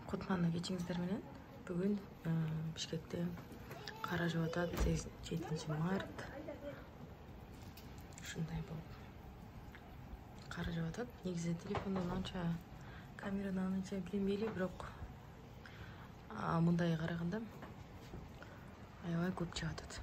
Кутманды кечиңиздер менен. Бүгүн Бишкекте кара жаап атат, 7 март. Ушундай болуп. Кара жаап атат. Негизи телефондон анча камерадан анча билинбейли, бирок мындай караганда аябай көп жаап атат.